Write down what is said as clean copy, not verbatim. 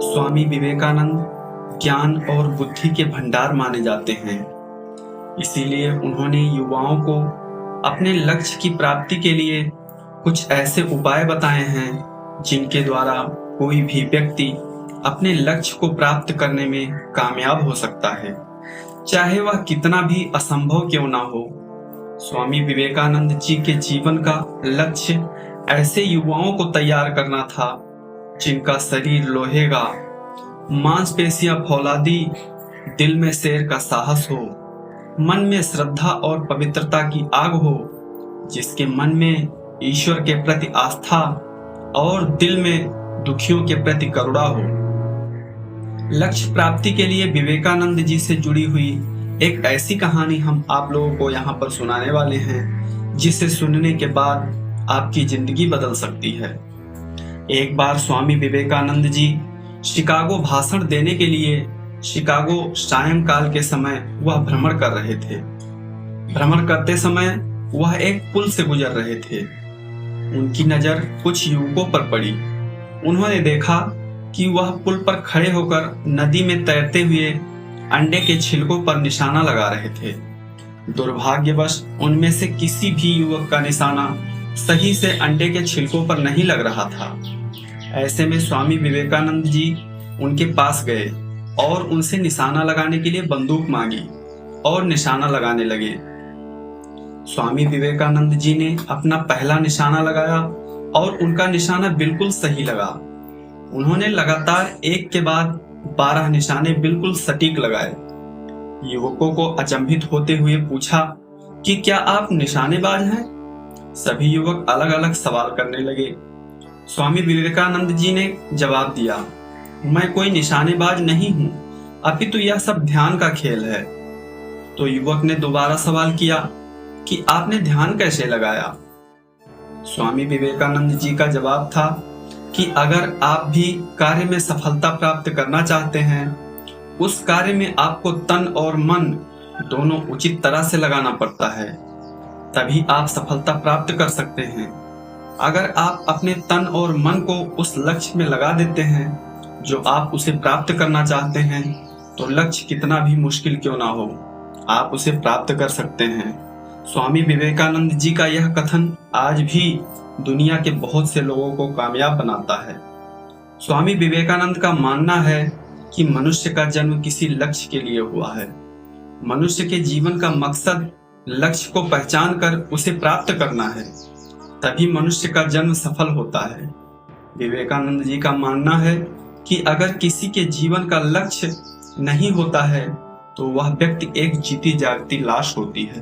स्वामी विवेकानंद ज्ञान और बुद्धि के भंडार माने जाते हैं। इसीलिए उन्होंने युवाओं को अपने लक्ष्य की प्राप्ति के लिए कुछ ऐसे उपाय बताए हैं जिनके द्वारा कोई भी व्यक्ति अपने लक्ष्य को प्राप्त करने में कामयाब हो सकता है, चाहे वह कितना भी असंभव क्यों ना हो। स्वामी विवेकानंद जी के जीवन का लक्ष्य ऐसे युवाओं को तैयार करना था जिनका शरीर लोहे का, मांसपेशियां फौलादी, दिल में शेर का साहस हो, मन में श्रद्धा और पवित्रता की आग हो, जिसके मन में ईश्वर के प्रति आस्था और दिल में दुखियों के प्रति करुणा हो। लक्ष्य प्राप्ति के लिए विवेकानंद जी से जुड़ी हुई एक ऐसी कहानी हम आप लोगों को यहाँ पर सुनाने वाले हैं, जिसे सुनने के बाद आपकी जिंदगी बदल सकती है। एक बार स्वामी विवेकानंद जी शिकागो भाषण देने के लिए शिकागो सायंकाल के समय वह भ्रमण कर रहे थे। भ्रमण करते समय वह एक पुल से गुजर रहे थे। उनकी नजर कुछ युवकों पर पड़ी। उन्होंने देखा कि वह पुल पर खड़े होकर नदी में तैरते हुए अंडे के छिलकों पर निशाना लगा रहे थे। दुर्भाग्यवश उनमें से किसी भी युवक का निशाना सही से अंडे के छिलकों पर नहीं लग रहा था। ऐसे में स्वामी विवेकानंद जी उनके पास गए और उनसे निशाना लगाने के लिए बंदूक मांगी और निशाना लगाने लगे। स्वामी विवेकानंद जी ने अपना पहला निशाना लगाया और उनका निशाना बिल्कुल सही लगा। उन्होंने लगातार एक के बाद 12 निशाने बिल्कुल सटीक लगाए। युवकों को अचंभित होते हुए पूछा कि क्या आप निशानेबाज हैं? सभी युवक अलग अलग सवाल करने लगे। स्वामी विवेकानंद जी ने जवाब दिया, मैं कोई निशानेबाज नहीं हूं, अपितु यह सब ध्यान का खेल है। तो युवक ने दोबारा सवाल किया कि आपने ध्यान कैसे लगाया? स्वामी विवेकानंद जी का जवाब था कि अगर आप भी कार्य में सफलता प्राप्त करना चाहते हैं, उस कार्य में आपको तन और मन दोनों उचित तरह से लगाना पड़ता है, तभी आप सफलता प्राप्त कर सकते हैं। अगर आप अपने तन और मन को उस लक्ष्य में लगा देते हैं जो आप उसे प्राप्त करना चाहते हैं, तो लक्ष्य कितना भी मुश्किल क्यों ना हो, आप उसे प्राप्त कर सकते हैं। स्वामी विवेकानंद जी का यह कथन आज भी दुनिया के बहुत से लोगों को कामयाब बनाता है। स्वामी विवेकानंद का मानना है कि मनुष्य का जन्म किसी लक्ष्य के लिए हुआ है। मनुष्य के जीवन का मकसद लक्ष्य को पहचान कर उसे प्राप्त करना है, तभी मनुष्य का जन्म सफल होता है। विवेकानंद जी का मानना है कि अगर किसी के जीवन का लक्ष्य नहीं होता है तो वह व्यक्ति एक जीती जागती लाश होती है।